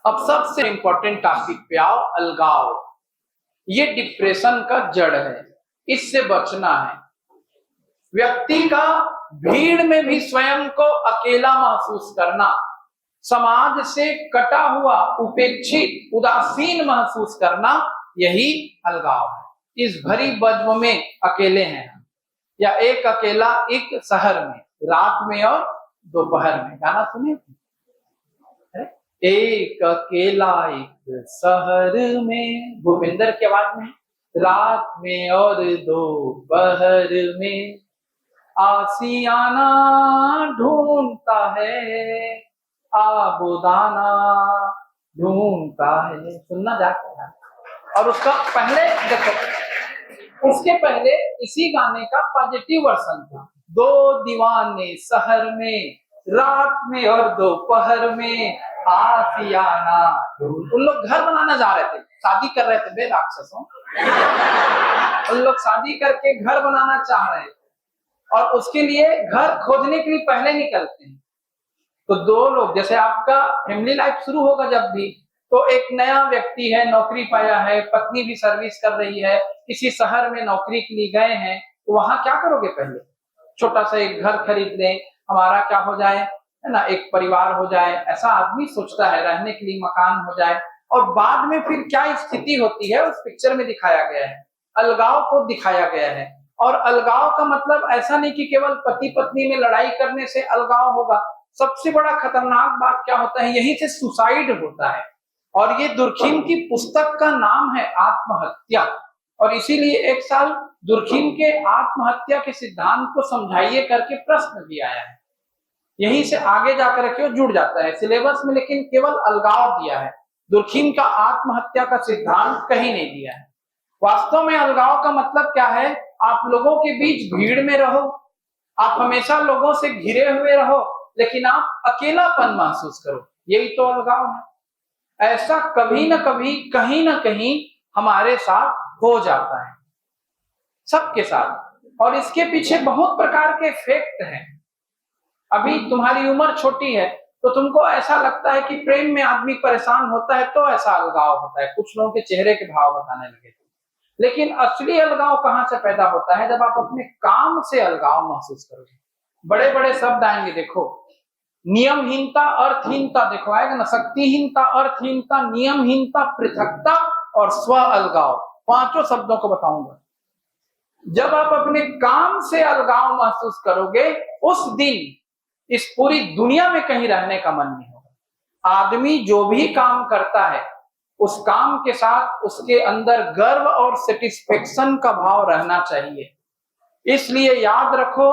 अब सबसे important topic पे आओ, अलगाव। ये डिप्रेशन का जड़ है, इससे बचना है। व्यक्ति का भीड़ में भी स्वयं को अकेला महसूस करना, समाज से कटा हुआ, उपेक्षित, उदासीन महसूस करना, यही अलगाव है। इस भरी बज्म में अकेले हैं हम, या एक अकेला एक शहर में, रात में और दोपहर में। गाना सुने, एक अकेला एक शहर में, भूपेंद्र की आवाज में, रात में और दोपहर में, आशियाना ढूंढता है, आबोदाना ढूंढता है। सुनना जाता है। और उसका पहले देखो, उसके पहले इसी गाने का पॉजिटिव वर्जन था, दो दीवाने शहर में, रात में और दोपहर में, आशियाना। उन लोग घर बनाना जा रहे थे, शादी कर रहे थे बे राक्षसों। उन लोग शादी करके घर बनाना चाह रहे थे, और उसके लिए घर खोजने के लिए पहले निकलते हैं। तो दो लोग, जैसे आपका फैमिली लाइफ शुरू होगा जब भी, तो एक नया व्यक्ति है, नौकरी पाया है, पत्नी भी सर्विस कर रही है, किसी शहर में नौकरी के लिए गए हैं, तो वहां क्या करोगे? पहले छोटा सा एक घर खरीद लें, हमारा क्या हो जाए, है ना, एक परिवार हो जाए, ऐसा आदमी सोचता है, रहने के लिए मकान हो जाए। और बाद में फिर क्या स्थिति होती है, उस पिक्चर में दिखाया गया है, अलगाव को दिखाया गया है। और अलगाव का मतलब ऐसा नहीं कि केवल पति पत्नी में लड़ाई करने से अलगाव होगा। सबसे बड़ा खतरनाक बात क्या होता है, यहीं से सुसाइड होता है। और ये दुर्खिम की पुस्तक का नाम है आत्महत्या। और इसीलिए एक साल दुर्खिम के आत्महत्या के सिद्धांत को समझाइए करके प्रश्न भी आया है। यहीं से आगे जाकर के जुड़ जाता है सिलेबस में, लेकिन केवल अलगाव दिया है। दुर्खिम का आत्महत्या का सिद्धांत कहीं नहीं दिया है। वास्तव में अलगाव का मतलब क्या है? आप लोगों के बीच भीड़ में रहो, आप हमेशा लोगों से घिरे हुए रहो, लेकिन आप अकेलापन महसूस करो, यही तो अलगाव है। ऐसा कभी ना कभी, कहीं ना कहीं हमारे साथ हो जाता है, सबके साथ। और इसके पीछे बहुत प्रकार के फैक्ट हैं। अभी तुम्हारी उम्र छोटी है, तो तुमको ऐसा लगता है कि प्रेम में आदमी परेशान होता है तो ऐसा अलगाव होता है। कुछ लोगों के चेहरे के भाव बताने लगे थे। लेकिन असली अलगाव कहां से पैदा होता है? जब आप अपने काम से अलगाव महसूस करोगे। बड़े बड़े शब्द आएंगे, देखो, नियमहीनता, अर्थहीनता, देखो आएगा ना, शक्तिहीनता, अर्थहीनता, नियमहीनता, पृथकता और स्व अलगाव। पांचों शब्दों को बताऊंगा। जब आप अपने काम से अलगाव महसूस करोगे, उस दिन इस पूरी दुनिया में कहीं रहने का मन नहीं होगा। आदमी जो भी काम करता है, उस काम के साथ उसके अंदर गर्व और सेटिस्फेक्शन का भाव रहना चाहिए। इसलिए याद रखो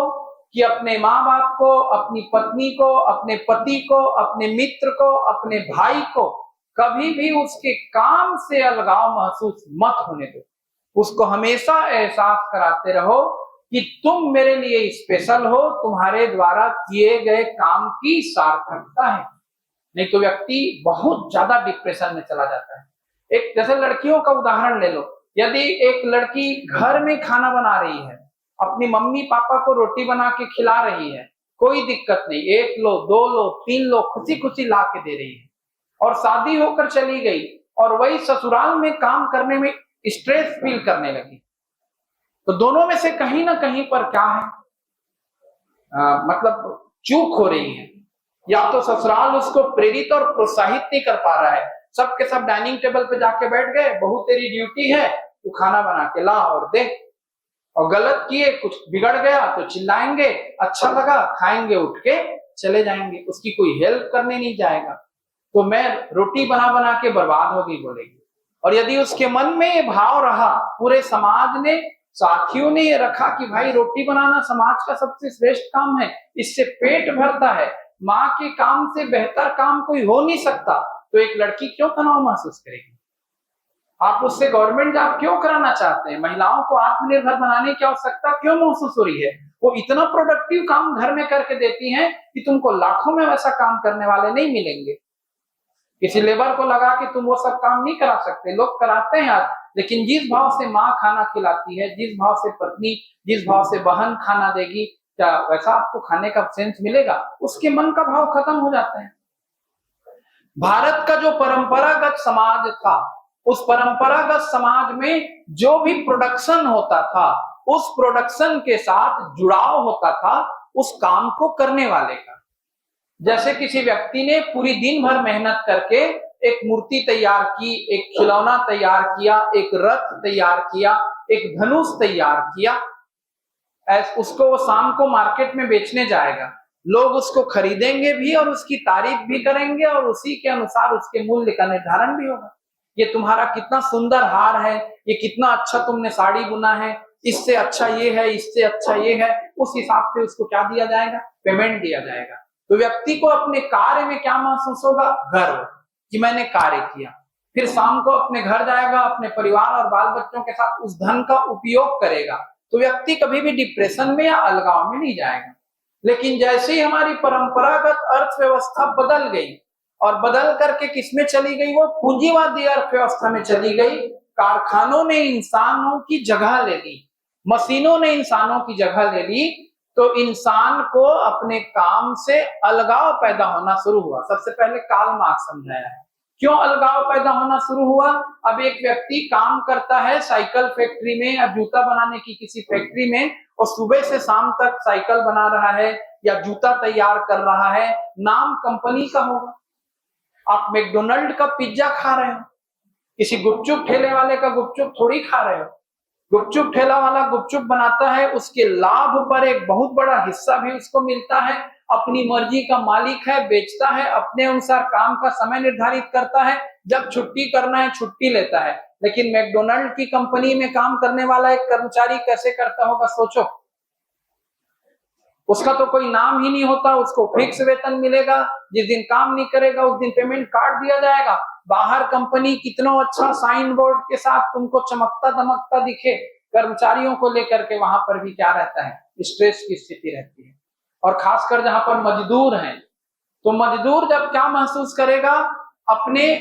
कि अपने माँ बाप को, अपनी पत्नी को, अपने पति को, अपने मित्र को, अपने भाई को कभी भी उसके काम से अलगाव महसूस मत होने दो। उसको हमेशा एहसास कराते रहो कि तुम मेरे लिए स्पेशल हो, तुम्हारे द्वारा किए गए काम की सार्थकता है। नहीं तो व्यक्ति बहुत ज्यादा डिप्रेशन में चला जाता है। एक जैसे लड़कियों का उदाहरण ले लो। यदि एक लड़की घर में खाना बना रही है, अपनी मम्मी पापा को रोटी बना के खिला रही है, कोई दिक्कत नहीं, 1 लो, 2 लो, 3 लो, खुशी खुशी ला के दे रही है, और शादी होकर चली गई और वही ससुराल में काम करने में स्ट्रेस फील करने लगी, तो दोनों में से कहीं ना कहीं पर क्या है, मतलब चूक हो रही है। या तो ससुराल उसको प्रेरित और प्रोत्साहित नहीं कर पा रहा है। सबके सब डाइनिंग टेबल पे जाके बैठ गए, बहू तेरी ड्यूटी है, तू खाना बना के ला और दे, और गलत किए, कुछ बिगड़ गया तो चिल्लाएंगे, अच्छा लगा खाएंगे, उठ के चले जाएंगे, उसकी कोई हेल्प करने नहीं जाएगा। तो मैं रोटी बना बना के बर्बाद हो गई बोलेगी। और यदि उसके मन में ये भाव रहा, पूरे समाज ने, साथियों ने ये रखा कि भाई रोटी बनाना समाज का सबसे श्रेष्ठ काम है, इससे पेट भरता है, माँ के काम से बेहतर काम कोई हो नहीं सकता, तो एक लड़की क्यों तनाव महसूस करेगी? आप उससे गवर्नमेंट जॉब क्यों कराना चाहते हैं? महिलाओं को आत्मनिर्भर बनाने की आवश्यकता क्यों महसूस हो रही है? वो इतना प्रोडक्टिव काम घर में करके देती हैं कि तुमको लाखों में वैसा काम करने वाले नहीं मिलेंगे। किसी लेबर को लगा कि तुम वो सब काम नहीं करा सकते, लोग कराते हैं आज। लेकिन जिस भाव से माँ खाना खिलाती है, जिस भाव से पत्नी, जिस भाव से बहन खाना देगी, क्या वैसा आपको खाने का सेंस मिलेगा? उसके मन का भाव खत्म हो जाता है। भारत का जो परंपरागत समाज था, उस परंपरागत समाज में जो भी प्रोडक्शन होता था, उस प्रोडक्शन के साथ जुड़ाव होता था उस काम को करने वाले का। जैसे किसी व्यक्ति ने पूरी दिन भर मेहनत करके एक मूर्ति तैयार की, एक खिलौना तैयार किया, एक रथ तैयार किया, एक धनुष तैयार किया, उसको वो शाम को मार्केट में बेचने जाएगा, लोग उसको खरीदेंगे भी और उसकी तारीफ भी करेंगे और उसी के अनुसार उसके मूल्य का निर्धारण भी होगा। ये तुम्हारा कितना सुंदर हार है, ये कितना अच्छा तुमने साड़ी बुना है, इससे अच्छा ये है, इससे अच्छा ये है, उस हिसाब से उसको क्या दिया जाएगा? पेमेंट दिया जाएगा। तो व्यक्ति को अपने कार्य में क्या महसूस होगा? गर्व कि मैंने कार्य किया। फिर शाम को अपने घर जाएगा, अपने परिवार और बाल बच्चों के साथ उस धन का उपयोग करेगा। तो व्यक्ति कभी भी डिप्रेशन में या अलगाव में नहीं जाएगा। लेकिन जैसे ही हमारी परंपरागत अर्थव्यवस्था बदल गई और बदल करके किसमें चली गई? वो पूंजीवादी अर्थव्यवस्था में चली गई। कारखानों ने इंसानों की जगह ले ली, मशीनों ने इंसानों की जगह ले ली, तो इंसान को अपने काम से अलगाव पैदा होना शुरू हुआ। सबसे पहले कार्ल मार्क्स समझाया है क्यों अलगाव पैदा होना शुरू हुआ। अब एक व्यक्ति काम करता है साइकिल फैक्ट्री में या जूता बनाने की किसी फैक्ट्री में, और सुबह से शाम तक साइकिल बना रहा है या जूता तैयार कर रहा है, नाम कंपनी का होगा। आप मैकडोनल्ड का पिज्जा खा रहे हो, किसी गुपचुप ठेले वाले का गुपचुप थोड़ी खा रहे हो। गुपचुप ठेला वाला गुपचुप बनाता है, उसके लाभ पर एक बहुत बड़ा हिस्सा भी उसको मिलता है, अपनी मर्जी का मालिक है, बेचता है, अपने अनुसार काम का समय निर्धारित करता है, जब छुट्टी करना है छुट्टी लेता है। लेकिन मैकडोनल्ड की कंपनी में काम करने वाला एक कर्मचारी कैसे करता होगा? सोचो। उसका तो कोई नाम ही नहीं होता, उसको फिक्स वेतन मिलेगा, जिस दिन काम नहीं करेगा उस दिन पेमेंट काट दिया जाएगा। बाहर कंपनी कितना अच्छा साइन बोर्ड के साथ तुमको चमकता दमकता दिखे, कर्मचारियों को लेकर के वहां पर भी क्या रहता है? स्ट्रेस की स्थिति रहती है। और खासकर जहां पर मजदूर हैं, तो मजदूर जब क्या महसूस करेगा? अपने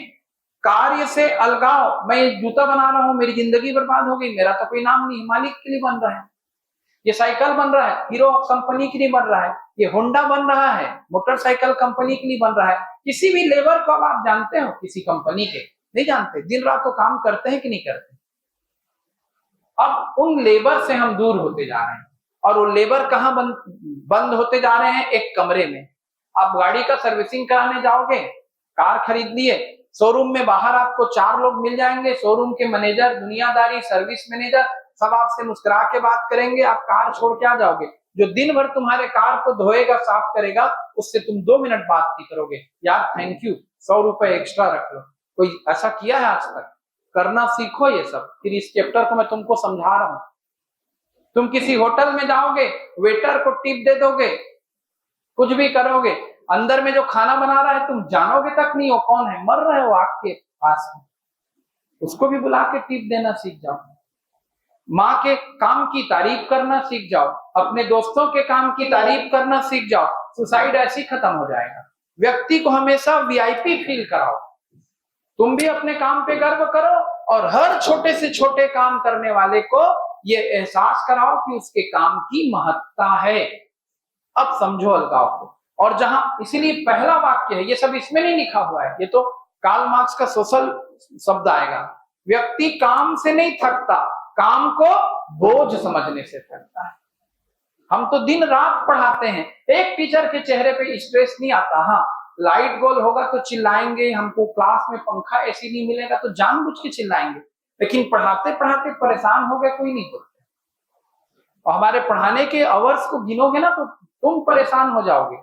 कार्य से अलगाव। मैं जूता बना रहा हूं, मेरी जिंदगी बर्बाद हो गई, मेरा तो कोई नाम नहीं, मालिक के लिए बन रहा है। ये साइकिल बन रहा है, हीरो कंपनी के लिए बन रहा है, ये होंडा बन रहा है, मोटरसाइकिल कंपनी के लिए बन रहा है। किसी भी लेबर को आप जानते हो किसी कंपनी के? नहीं जानते। दिन रात तो काम करते हैं कि नहीं करते? अब उन लेबर से हम दूर होते जा रहे हैं, और वो लेबर कहाँ बंद होते जा रहे हैं? एक कमरे में। आप गाड़ी का सर्विसिंग कराने जाओगे, कार खरीद लिए, शोरूम में बाहर आपको 4 लोग मिल जाएंगे, शोरूम के मैनेजर, दुनियादारी, सर्विस मैनेजर, सब आपसे मुस्कुरा के बात करेंगे। आप कार छोड़ के आ जाओगे। जो दिन भर तुम्हारे कार को धोएगा, साफ करेगा, उससे तुम 2 मिनट बात नहीं करोगे, यार थैंक यू, 100 रुपए एक्स्ट्रा रख लो। कोई ऐसा किया है आज तक? करना सीखो ये सब। फिर इस चैप्टर को मैं तुमको समझा रहा हूं। तुम किसी होटल में जाओगे, वेटर को टिप दे दोगे, कुछ भी करोगे, अंदर में जो खाना बना रहा है तुम जानोगे तक नहीं वो कौन है, मर रहे हो आपके पास में, उसको भी बुला के टिप देना सीख जाओ। माँ के काम की तारीफ करना सीख जाओ, अपने दोस्तों के काम की तारीफ करना सीख जाओ। सुसाइड ऐसे ही खत्म हो जाएगा। व्यक्ति को हमेशा वीआईपी फील कराओ। तुम भी अपने काम पे गर्व करो और हर छोटे से छोटे काम करने वाले को ये एहसास कराओ कि उसके काम की महत्ता है। अब समझो अलगाव को। और जहां, इसीलिए पहला वाक्य है, ये सब इसमें नहीं लिखा हुआ है, ये तो कार्ल मार्क्स का सोशल शब्द आएगा। व्यक्ति काम से नहीं थकता, काम को बोझ समझने से थकता है। हम तो दिन रात पढ़ाते हैं, एक टीचर के चेहरे पे स्ट्रेस नहीं आता। हाँ, लाइट गोल होगा तो चिल्लाएंगे, हमको क्लास में पंखा एसी नहीं मिलेगा तो जानबूझ के चिल्लाएंगे, लेकिन पढ़ाते पढ़ाते परेशान हो गए कोई नहीं बोलते। और हमारे पढ़ाने के आवर्स को गिनोगे ना तो तुम परेशान हो जाओगे।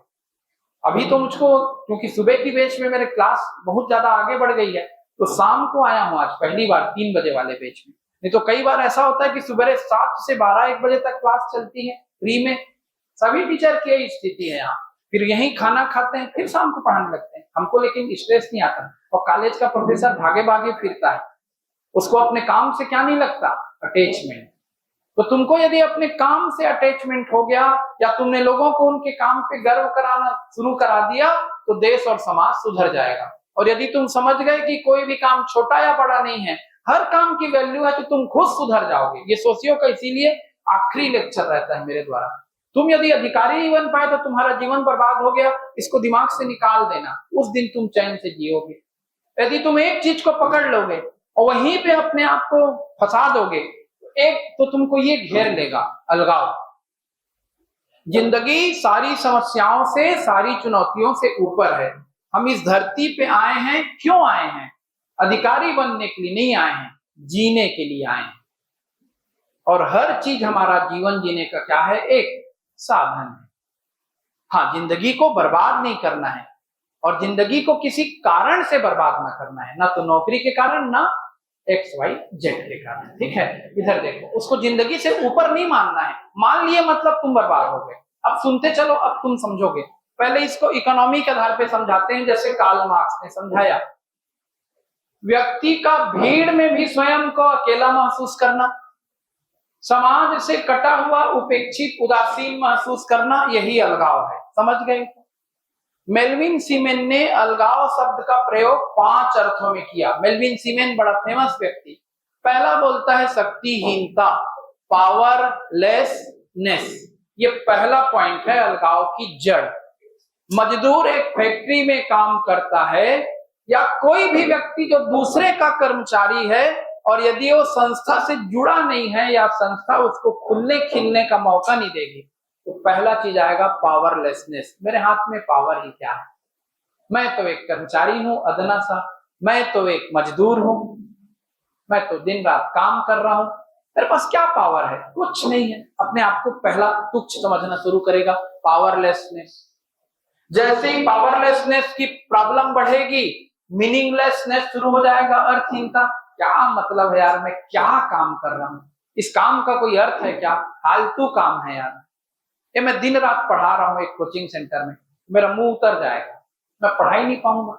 अभी तो मुझको, क्योंकि सुबह की बैच में मेरे क्लास बहुत ज्यादा आगे बढ़ गई है, तो शाम को आया हूँ आज पहली बार 3 बजे वाले बैच में। नहीं तो कई बार ऐसा होता है कि सुबह 7 से 12-1 बजे तक क्लास चलती है फ्री में। सभी टीचर की यही स्थिति है यहाँ। फिर यही खाना खाते हैं, फिर शाम को पढ़ाने लगते हैं। हमको लेकिन स्ट्रेस नहीं आता। और कॉलेज का प्रोफेसर भागे भागे फिरता है, उसको अपने काम से क्या नहीं लगता? अटैचमेंट। तो तुमको यदि अपने काम से अटैचमेंट हो गया या तुमने लोगों को उनके काम पे गर्व कराना शुरू करा दिया तो देश और समाज सुधर जाएगा। और यदि तुम समझ गए कि कोई भी काम छोटा या बड़ा नहीं है, हर काम की वैल्यू है, तो तुम खुद सुधर जाओगे। ये सोशियो का इसीलिए आखिरी लेक्चर रहता है मेरे द्वारा, तुम यदि अधिकारी नहीं बन पाए तो तुम्हारा जीवन बर्बाद हो गया, इसको दिमाग से निकाल देना, उस दिन तुम चैन से जियोगे। यदि तुम एक चीज को पकड़ लोगे और वहीं पे अपने आप को फंसा दोगे, एक तो तुमको ये घेर लेगा, अलगाव। जिंदगी सारी समस्याओं से, सारी चुनौतियों से ऊपर है। हम इस धरती पे आए हैं, क्यों आए हैं? अधिकारी बनने के लिए नहीं आए हैं, जीने के लिए आए हैं। और हर चीज हमारा जीवन जीने का क्या है? एक साधन है। हाँ, जिंदगी को बर्बाद नहीं करना है, और जिंदगी को किसी कारण से बर्बाद ना करना है, ना तो नौकरी के कारण, ना XYZ के कारण। ठीक है, इधर देखो, उसको जिंदगी से ऊपर नहीं मानना है। मान लिए मतलब तुम बर्बाद हो गए। अब सुनते चलो, अब तुम समझोगे। पहले इसको इकोनॉमी के आधार पे समझाते हैं, जैसे कार्ल मार्क्स ने समझाया। व्यक्ति का भीड़ में भी स्वयं को अकेला महसूस करना, समाज से कटा हुआ, उपेक्षित, उदासीन महसूस करना, यही अलगाव है। समझ गए? मेल्विन सीमेन ने अलगाव शब्द का प्रयोग 5 अर्थों में किया। मेल्विन सीमेन बड़ा फेमस व्यक्ति। पहला बोलता है शक्तिहीनता, पावरलेसनेस। ये पहला पॉइंट है अलगाव की जड़। मजदूर एक फैक्ट्री में काम करता है, या कोई भी व्यक्ति जो दूसरे का कर्मचारी है, और यदि वो संस्था से जुड़ा नहीं है, या संस्था उसको खुलने खिलने का मौका नहीं देगी, तो पहला चीज आएगा पावरलेसनेस। मेरे हाथ में पावर ही क्या है? मैं तो एक कर्मचारी हूं, अदना सा। मैं तो एक मजदूर हूं, मैं तो दिन रात काम कर रहा हूं, मेरे पास क्या पावर है? कुछ नहीं है। अपने आप को पहला तुच्छ समझना शुरू करेगा, पावरलेसनेस। जैसे ही पावरलेसनेस की प्रॉब्लम बढ़ेगी, मीनिंगलेसनेस शुरू हो जाएगा, अर्थहीनता। क्या मतलब है यार, मैं क्या काम कर रहा हूं? इस काम का कोई अर्थ है क्या? फालतू काम है यार। ये मैं दिन रात पढ़ा रहा हूँ एक कोचिंग सेंटर में, मेरा मुंह उतर जाएगा, मैं पढ़ा ही नहीं पाऊंगा।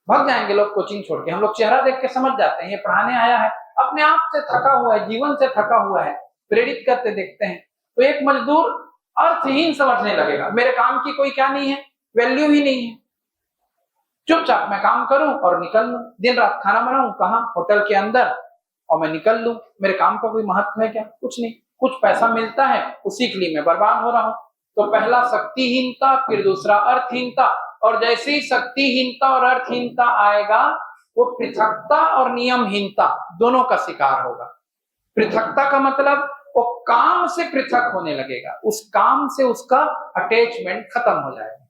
भाग जाएंगे लोग कोचिंग छोड़ के। हम लोग चेहरा देख के समझ जाते हैं ये पढ़ाने आया है, अपने आप से थका हुआ है, जीवन से थका हुआ है, प्रेरित करते देखते हैं। तो एक मजदूर अर्थहीन समझने लगेगा, मेरे काम की कोई क्या नहीं है, वैल्यू ही नहीं है। चुपचाप मैं काम करूं और निकल लूं, दिन रात खाना बनाऊं कहां? होटल के अंदर, और मैं निकल लूं। मेरे काम का कोई महत्व है क्या? कुछ नहीं। कुछ पैसा मिलता है, उसी के लिए मैं बर्बाद हो रहा हूं। तो पहला शक्तिहीनता, फिर दूसरा अर्थहीनता, और जैसे ही शक्तिहीनता और अर्थहीनता आएगा, वो पृथकता और नियमहीनता दोनों का शिकार होगा। पृथकता का मतलब वो काम से पृथक होने लगेगा, उस काम से उसका अटैचमेंट खत्म हो जाएगा।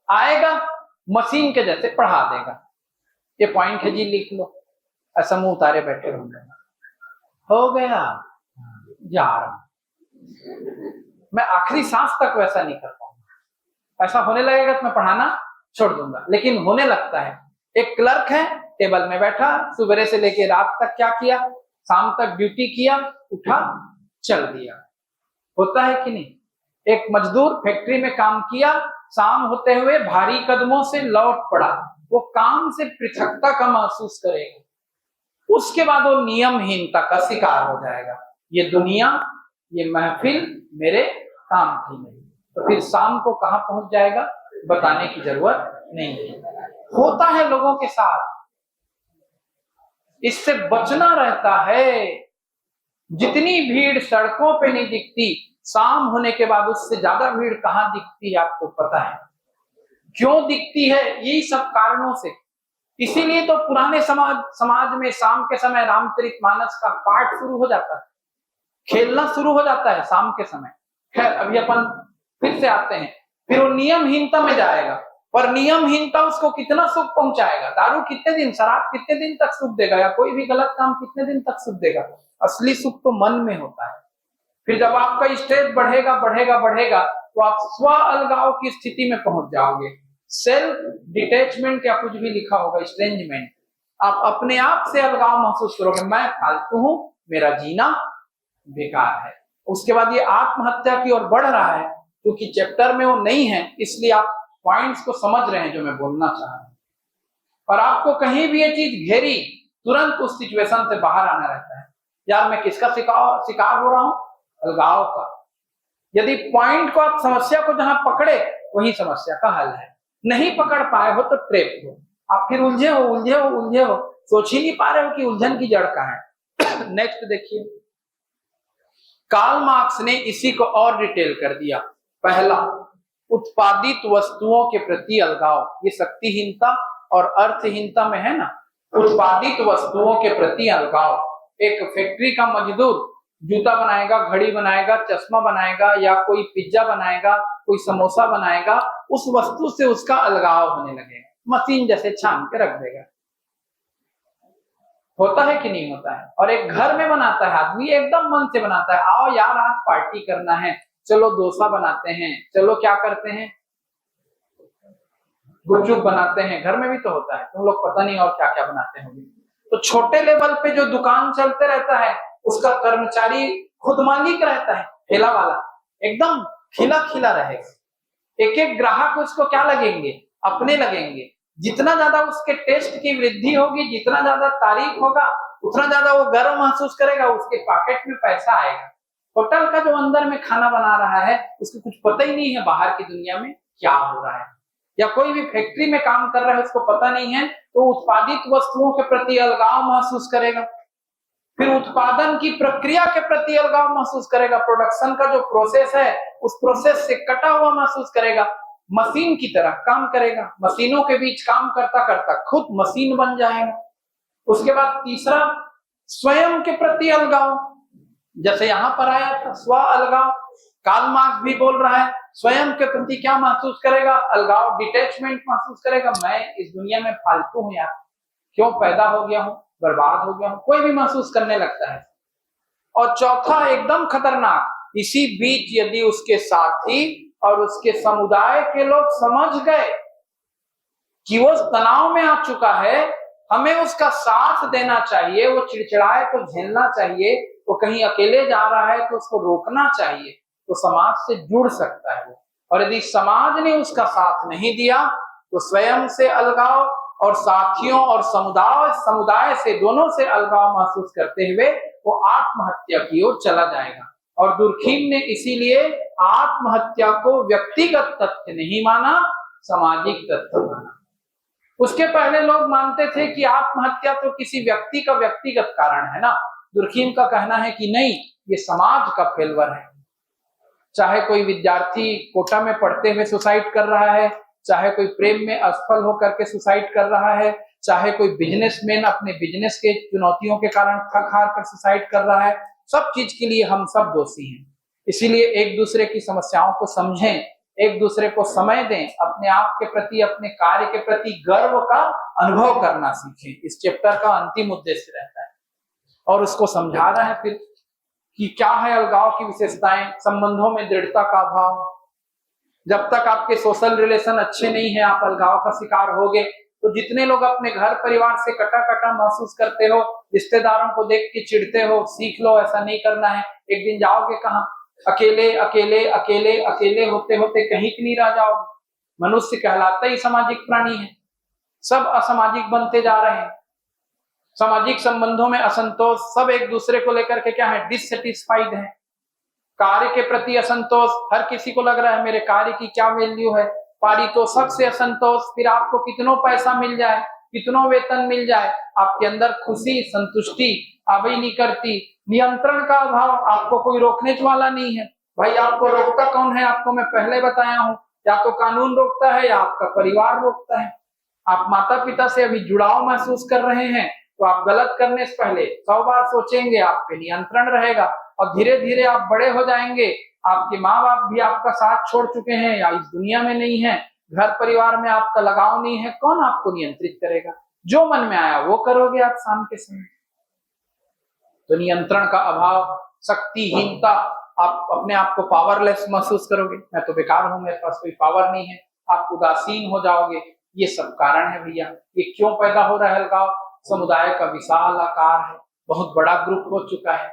आएगा मशीन के जैसे पढ़ा देगा। ये पॉइंट है जी, लिख लो। ऐसा मुंह उतारे बैठे होंगे, हो गया, जा रहा हूं। मैं आखिरी सांस तक वैसा नहीं कर पाऊंगा। ऐसा होने लगेगा तो मैं पढ़ाना छोड़ दूंगा। लेकिन होने लगता है। एक क्लर्क है, टेबल में बैठा, सुबह से लेके रात तक क्या किया? शाम तक ड्यूटी किया, उठा, चल दिया। होता है कि नहीं? एक मजदूर फैक्ट्री में काम किया, शाम होते हुए भारी कदमों से लौट पड़ा, वो काम से पृथकता का महसूस करेगा। उसके बाद वो नियमहीनता का शिकार हो जाएगा। ये दुनिया, ये महफिल मेरे काम की नहीं। तो फिर शाम को कहां पहुंच जाएगा, बताने की जरूरत नहीं है। होता है लोगों के साथ, इससे बचना रहता है। जितनी भीड़ सड़कों पे नहीं दिखती, शाम होने के बाद उससे ज्यादा भीड़ कहां दिखती है आपको पता है? क्यों दिखती है? यही सब कारणों से। इसीलिए तो पुराने समाज में शाम के समय रामचरितमानस का पाठ शुरू हो जाता है, खेलना शुरू हो जाता है शाम के समय। खैर, अभी अपन फिर से आते हैं। फिर वो नियमहीनता में जाएगा, पर नियमहीनता उसको कितना सुख पहुंचाएगा? दारू कितने दिन, शराब कितने दिन तक सुख देगा, या कोई भी गलत काम कितने दिन तक सुख देगा? असली सुख तो मन में होता है। फिर जब आपका स्टेज बढ़ेगा बढ़ेगा बढ़ेगा, तो आप स्व अलगाव की स्थिति में पहुंच जाओगे। सेल्फ डिटैचमेंट या कुछ भी लिखा होगा, स्ट्रेंजमेंट। आप अपने आप से अलगाव महसूस करोगे, मैं फालतू हूं, मेरा जीना बेकार है। उसके बाद ये आत्महत्या की ओर बढ़ रहा है, क्योंकि चैप्टर में वो नहीं है, इसलिए आप पॉइंट्स को समझ रहे हैं जो मैं बोलना चाह रहा हूं। और आपको कहीं भी ये चीज घेरी, तुरंत उस सिचुएशन से बाहर आना रहता है। यार मैं किसका शिकार हो रहा हूं? अलगाव का। यदि पॉइंट को, आप समस्या को जहां पकड़े, वही समस्या का हल है। नहीं पकड़ पाए हो तो ट्रैप हो, आप फिर उलझे हो, सोच ही नहीं पा रहे हो कि उलझन की जड़ कहां है। नेक्स्ट देखिए, कार्ल मार्क्स ने इसी को और डिटेल कर दिया। पहला, उत्पादित वस्तुओं के प्रति अलगाव, ये शक्तिहीनता और अर्थहीनता में है ना। उत्पादित वस्तुओं के प्रति अलगाव, एक फैक्ट्री का मजदूर जूता बनाएगा, घड़ी बनाएगा, चश्मा बनाएगा, या कोई पिज्जा बनाएगा, कोई समोसा बनाएगा, उस वस्तु से उसका अलगाव होने लगेगा, मशीन जैसे छान के रख देगा। होता है कि नहीं होता है? और एक घर में बनाता है आदमी, एकदम मन से बनाता है, आओ यार आज पार्टी करना है, चलो डोसा बनाते हैं, चलो क्या करते हैं, गुपचुप बनाते हैं। घर में भी तो होता है, तुम लोग पता नहीं और क्या क्या बनाते होंगे। तो छोटे लेवल पे जो दुकान चलते रहता है, उसका कर्मचारी खुद मालिक रहता है, ठेला वाला, एकदम खिला खिला रहेगा। एक एक ग्राहक उसको क्या लगेंगे, अपने लगेंगे। जितना ज्यादा उसके टेस्ट की वृद्धि होगी, जितना ज्यादा तारीफ होगा, उतना ज्यादा वो गर्व महसूस करेगा, उसके पॉकेट में पैसा आएगा। होटल का जो अंदर में खाना बना रहा है, उसको कुछ पता ही नहीं है बाहर की दुनिया में क्या हो रहा है, या कोई भी फैक्ट्री में काम कर रहा है, उसको पता नहीं है, तो उत्पादित वस्तुओं के प्रति अलगाव महसूस करेगा। फिर उत्पादन की प्रक्रिया के प्रति अलगाव महसूस करेगा, प्रोडक्शन का जो प्रोसेस है, उस प्रोसेस से कटा हुआ महसूस करेगा, मशीन की तरह काम करेगा, मशीनों के बीच काम करता करता खुद मशीन बन जाएगा। उसके बाद तीसरा, स्वयं के प्रति अलगाव, जैसे यहां पर आया था स्व अलगाव, कार्ल मार्क्स भी बोल रहा है, स्वयं के प्रति क्या महसूस करेगा, अलगाव, डिटैचमेंट महसूस करेगा। मैं इस दुनिया में फालतू हूं यार, क्यों पैदा हो गया हूं, बर्बाद हो गया हूं, कोई भी महसूस करने लगता है। और चौथा, एकदम खतरनाक, इसी बीच यदि उसके साथी और उसके समुदाय के लोग समझ गए कि वो तनाव में आ चुका है, हमें उसका साथ देना चाहिए, वो चिड़चिड़ाए तो झेलना चाहिए, वो कहीं अकेले जा रहा है तो उसको रोकना चाहिए, तो समाज से जुड़ सकता है वो। और यदि समाज ने उसका साथ नहीं दिया, तो स्वयं से अलगाव और साथियों और समुदाय से, दोनों से अलगाव महसूस करते हुए वो आत्महत्या की ओर चला जाएगा। और दुर्खीम ने इसीलिए आत्महत्या को व्यक्तिगत तथ्य नहीं माना, सामाजिक तथ्य माना। उसके पहले लोग मानते थे कि आत्महत्या तो किसी व्यक्ति का व्यक्तिगत कारण है ना। दुर्खीम का कहना है कि नहीं, ये समाज का फेल्वर है। चाहे कोई विद्यार्थी कोटा में पढ़ते हुए सुसाइड कर रहा है, चाहे कोई प्रेम में असफल होकर के सुसाइड कर रहा है, चाहे कोई बिजनेसमैन अपने बिजनेस के चुनौतियों के कारण थक हार कर सुसाइड कर रहा है, सब चीज के लिए हम सब दोषी हैं। इसीलिए एक दूसरे की समस्याओं को समझें, एक दूसरे को समय दें, अपने आप के प्रति, अपने कार्य के प्रति गर्व का अनुभव करना सीखें। इस चैप्टर का अंतिम उद्देश्य रहता है। और उसको समझा रहा है फिर कि क्या है अलगाव की विशेषताएं, संबंधों में दृढ़ता का अभाव। जब तक आपके सोशल रिलेशन अच्छे नहीं है, आप अलगाव का शिकार होगे। तो जितने लोग अपने घर परिवार से कटा कटा महसूस करते हो, रिश्तेदारों को देख के चिढ़ते हो, सीख लो ऐसा नहीं करना है। एक दिन जाओगे कहाँ, अकेले अकेले अकेले अकेले होते होते कहीं की नहीं रह जाओगे। मनुष्य कहलाता ही सामाजिक प्राणी है, सब असामाजिक बनते जा रहे हैं। सामाजिक संबंधों में असंतोष, सब एक दूसरे को लेकर के क्या है, डिससेटिस्फाइड है। कार्य के प्रति असंतोष, हर किसी को लग रहा है मेरे कार्य की क्या वैल्यू है। पारितोषिक से असंतोष, फिर आपको कितनों पैसा मिल जाए, कितनों वेतन मिल जाए, आपके अंदर खुशी संतुष्टि आवे नहीं करती। नियंत्रण का अभाव, आपको कोई रोकने वाला नहीं है। भाई आपको रोकता कौन है, आपको मैं पहले बताया हूं, या तो कानून रोकता है या आपका परिवार रोकता है। आप माता पिता से अभी जुड़ाव महसूस कर रहे हैं, तो आप गलत करने से पहले 100 बार सोचेंगे, आप पे नियंत्रण रहेगा। और धीरे धीरे आप बड़े हो जाएंगे, आपके माँ बाप भी आपका साथ छोड़ चुके हैं या इस दुनिया में नहीं है, घर परिवार में आपका लगाव नहीं है, कौन आपको नियंत्रित करेगा। जो मन में आया वो करोगे आप शाम के समय। तो नियंत्रण का अभाव, शक्तिहीनता, आप अपने आप को पावरलेस महसूस करोगे, मैं तो बेकार हूं, मेरे पास कोई पावर नहीं है, आप उदासीन हो जाओगे। ये सब कारण है भैया। ये क्यों पैदा हो रहा है अलगाव? समुदाय का विशाल आकार है, बहुत बड़ा ग्रुप हो चुका है,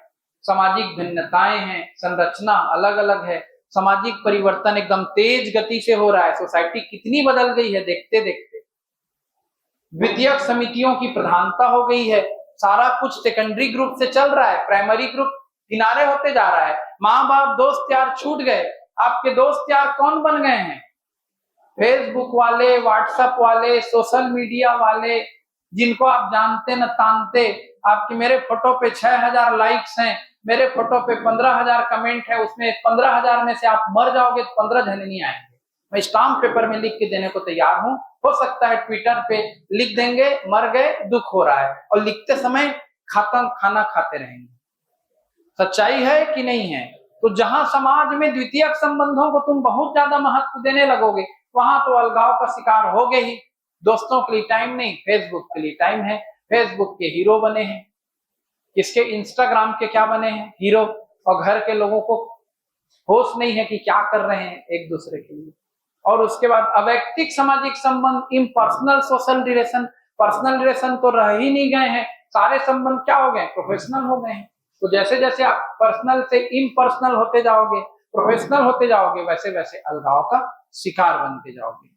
सामाजिक भिन्नताएं हैं, संरचना अलग अलग है, सामाजिक परिवर्तन एकदम तेज गति से हो रहा है। सोसाइटी कितनी बदल गई है देखते देखते। विद्यक समितियों की प्रधानता हो गई है, सारा कुछ सेकेंडरी ग्रुप से चल रहा है, प्राइमरी ग्रुप किनारे होते जा रहा है। माँ बाप दोस्त यार छूट गए। आपके दोस्त यार कौन बन गए हैं? फेसबुक वाले, व्हाट्सएप वाले, सोशल मीडिया वाले, जिनको आप जानते न तानते। आपके मेरे फोटो पे 6000 लाइक्स हैं, मेरे फोटो पे 15,000 कमेंट है, उसमें 15,000 में से आप मर जाओगे तो 15 जने नहीं आएंगे। मैं स्टाम्प पेपर में लिख के देने को तैयार हूँ। हो सकता है ट्विटर पे लिख देंगे मर गए, दुख हो रहा है, और लिखते समय खाना खाते रहेंगे। सच्चाई है कि नहीं है? तो जहां समाज में द्वितीयक संबंधों को तुम बहुत ज्यादा महत्व देने लगोगे, वहां तो अलगाव का शिकार होगे ही। दोस्तों के लिए टाइम नहीं, फेसबुक के लिए टाइम है। फेसबुक के हीरो बने हैं, किसके इंस्टाग्राम के क्या बने हैं, हीरो। और घर के लोगों को होश नहीं है कि क्या कर रहे हैं एक दूसरे के लिए। और उसके बाद अवैयक्तिक सामाजिक संबंध, impersonal social relation. Personal relation तो रह ही नहीं गए हैं, सारे संबंध क्या हो गए, प्रोफेशनल हो गए हैं। तो जैसे जैसे आप पर्सनल से इम्पर्सनल होते जाओगे, प्रोफेशनल होते जाओगे, वैसे वैसे अलगाव का शिकार बनते जाओगे।